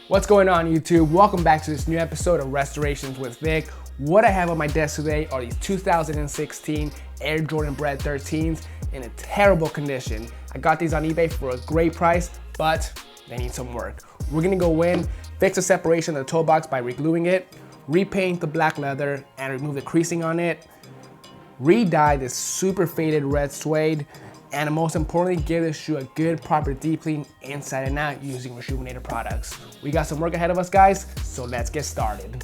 What's going on, YouTube? Welcome back to this new episode of Restorations with Vic. What I have on my desk today are these 2016 Air Jordan Bred 13s in a terrible condition. I got these on eBay for a great price, but they need some work. We're gonna go in, fix the separation of the toe box by regluing it, repaint the black leather and remove the creasing on it, re-dye this super faded red suede, and most importantly, give this shoe a good proper deep clean inside and out using Reshoevn8r products. We got some work ahead of us, guys, so let's get started.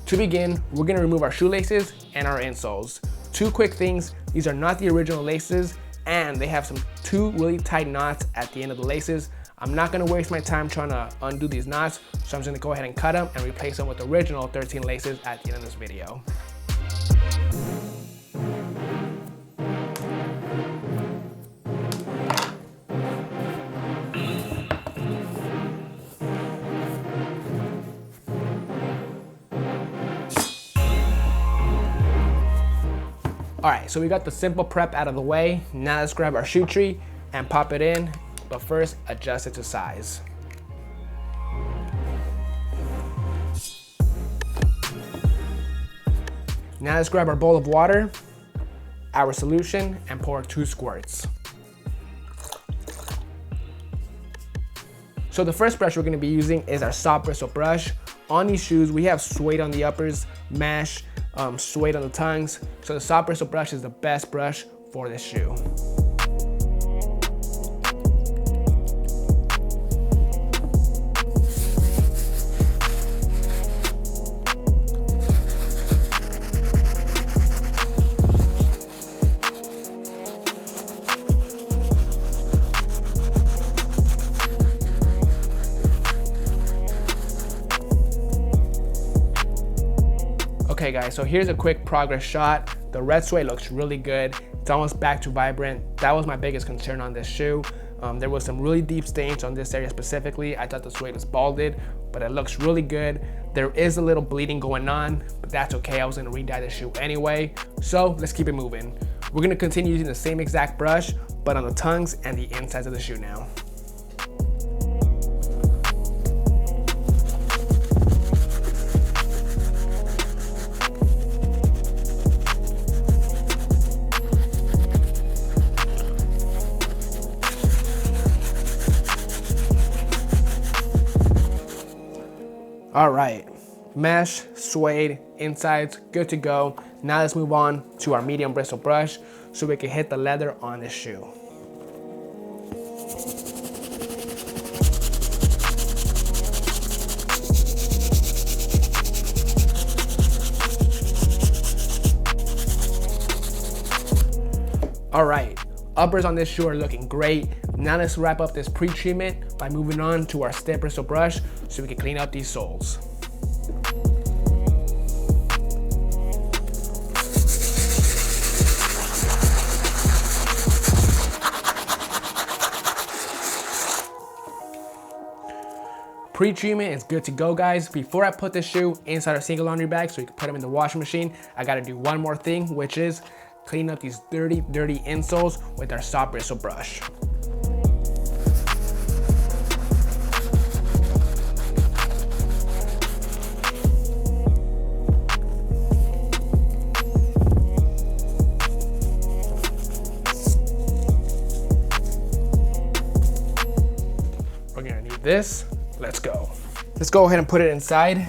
To begin, we're gonna remove our shoelaces and our insoles. Two quick things, these are not the original laces and they have two really tight knots at the end of the laces. I'm not gonna waste my time trying to undo these knots, so I'm just gonna go ahead and cut them and replace them with the original 13 laces at the end of this video. All right, so we got the simple prep out of the way. Now let's grab our shoe tree and pop it in, but first adjust it to size. Now let's grab our bowl of water, our solution, and pour 2 squirts. So the first brush we're gonna be using is our soft bristle brush. On these shoes, we have suede on the uppers, mesh, suede on the tongues. So the soft bristle brush is the best brush for this shoe. Okay guys, so here's a quick progress shot. The red suede looks really good. It's almost back to vibrant. That was my biggest concern on this shoe. There was some really deep stains on this area specifically. I thought the suede was balded, but it looks really good. There is a little bleeding going on, but that's okay. I was gonna re-dye the shoe anyway. So let's keep it moving. We're gonna continue using the same exact brush, but on the tongues and the insides of the shoe now. All right, mesh, suede, insides, good to go. Now let's move on to our medium bristle brush so we can hit the leather on this shoe. All right, uppers on this shoe are looking great. Now let's wrap up this pre-treatment by moving on to our stiff bristle brush so we can clean up these soles. Pre-treatment is good to go, guys. Before I put this shoe inside our single laundry bag so we can put them in the washing machine, I gotta do one more thing, which is clean up these dirty insoles with our soft bristle brush. We're gonna do this. Let's go. Let's go ahead and put it inside.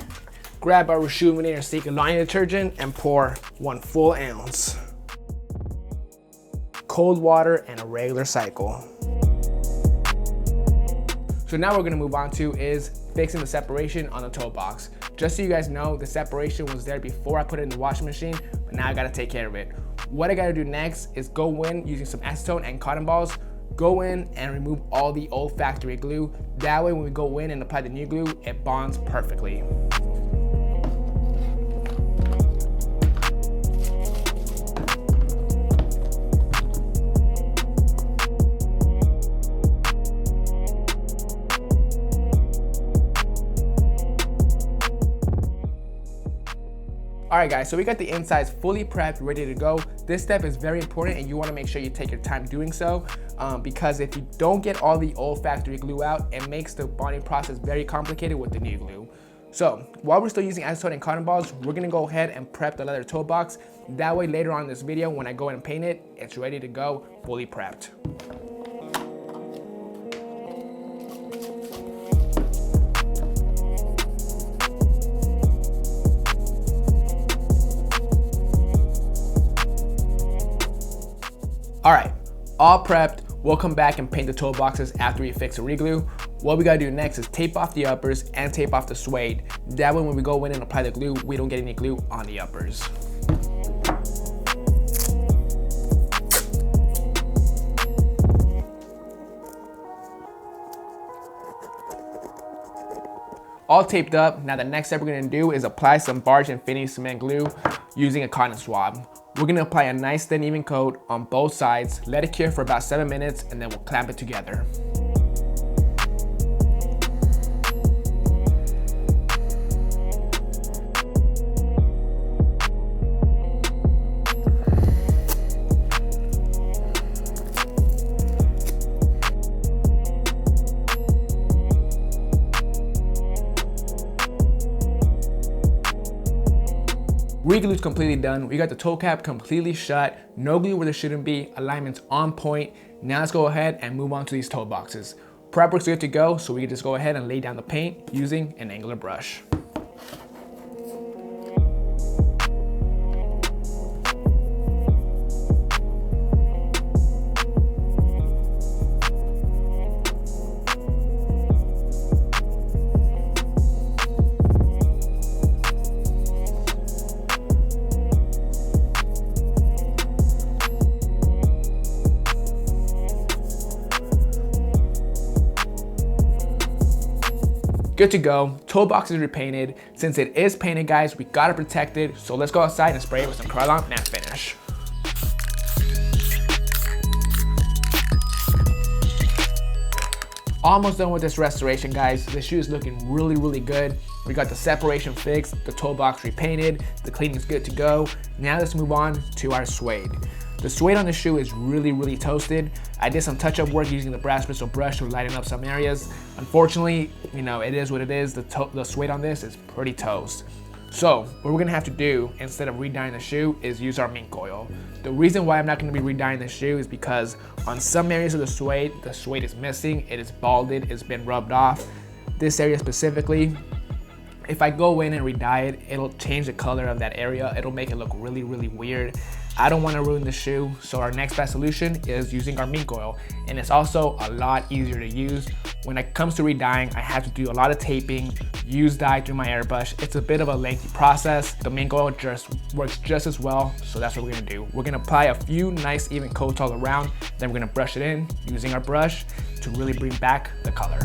Grab our Reshoevn8r Sticky Line detergent and pour 1 full ounce. Cold water and a regular cycle. So now we're gonna move on to is fixing the separation on the toe box. Just so you guys know, the separation was there before I put it in the washing machine, but now I gotta take care of it. What I gotta do next is go in using some acetone and cotton balls, go in and remove all the old factory glue. That way when we go in and apply the new glue, it bonds perfectly. Alright guys, so we got the insides fully prepped, ready to go. This step is very important and you want to make sure you take your time doing so because if you don't get all the old factory glue out, it makes the bonding process very complicated with the new glue. So while we're still using acetone and cotton balls, we're going to go ahead and prep the leather toe box. That way later on in this video, when I go in and paint it, it's ready to go, fully prepped. Alright, all prepped. We'll come back and paint the toe boxes after we fix the reglue. What we gotta do next is tape off the uppers and tape off the suede. That way when we go in and apply the glue, we don't get any glue on the uppers. All taped up, now the next step we're gonna do is apply some barge and finish cement glue using a cotton swab. We're gonna apply a nice thin even coat on both sides, let it cure for about 7 minutes, and then we'll clamp it together. Reglue is completely done. We got the toe cap completely shut, no glue where there shouldn't be, alignment's on point. Now let's go ahead and move on to these toe boxes. Prep work's good to go, so we can just go ahead and lay down the paint using an angular brush. Good to go. Toe box is repainted. Since it is painted, guys, we gotta protect it. So let's go outside and spray it with some Krylon matte finish. Almost done with this restoration, guys. The shoe is looking really good. We got the separation fixed, the toe box repainted, the cleaning is good to go. Now let's move on to our suede. The suede on the shoe is really toasted. I did some touch-up work using the brass bristle brush to lighten up some areas. Unfortunately, you know, it is what it is. The suede on this is pretty toast. So what we're gonna have to do instead of re-dyeing the shoe is use our mink oil. The reason why I'm not gonna be re-dyeing the shoe is because on some areas of the suede is missing, it is balded, it's been rubbed off. This area specifically, if I go in and re-dye it, it'll change the color of that area. It'll make it look really weird. I don't want to ruin the shoe, so our next best solution is using our mink oil. And it's also a lot easier to use. When it comes to re-dyeing, I have to do a lot of taping, use dye through my airbrush. It's a bit of a lengthy process. The mink oil just works just as well, so that's what we're gonna do. We're gonna apply a few nice even coats all around, then we're gonna brush it in using our brush to really bring back the color.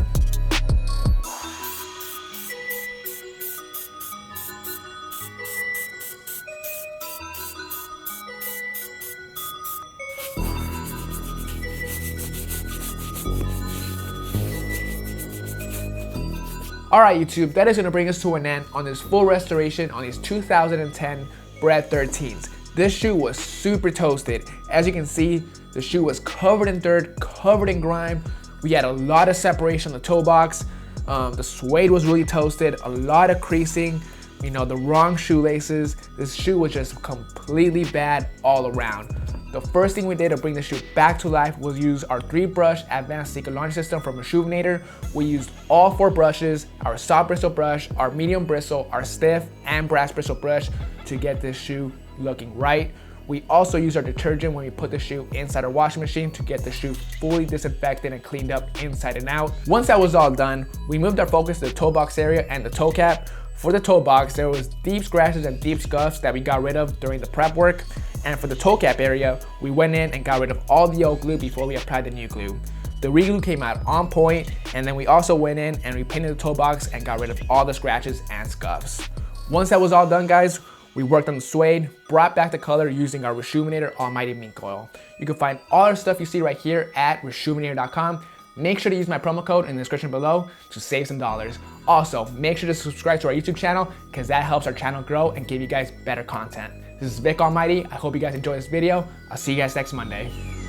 Alright YouTube, that is going to bring us to an end on this full restoration on these 2010 Bred 13s. This shoe was super toasted. As you can see, the shoe was covered in dirt, covered in grime. We had a lot of separation on the toe box. The suede was really toasted, a lot of creasing, you know, the wrong shoelaces. This shoe was just completely bad all around. The first thing we did to bring the shoe back to life was use our 3-brush advanced secret launch system from Reshoevn8r. We used all 4 brushes, our soft bristle brush, our medium bristle, our stiff and brass bristle brush to get this shoe looking right. We also used our detergent when we put the shoe inside our washing machine to get the shoe fully disinfected and cleaned up inside and out. Once that was all done, we moved our focus to the toe box area and the toe cap. For the toe box, there was deep scratches and deep scuffs that we got rid of during the prep work. And for the toe cap area, we went in and got rid of all the old glue before we applied the new glue. The reglue came out on point, and then we also went in and repainted the toe box and got rid of all the scratches and scuffs. Once that was all done, guys, we worked on the suede, brought back the color using our Reshoevn8r Almighty Mink Oil. You can find all our stuff you see right here at Reshoevn8r.com. Make sure to use my promo code in the description below to save some dollars. Also, make sure to subscribe to our YouTube channel because that helps our channel grow and give you guys better content. This is Vick Almighty. I hope you guys enjoy this video. I'll see you guys next Monday.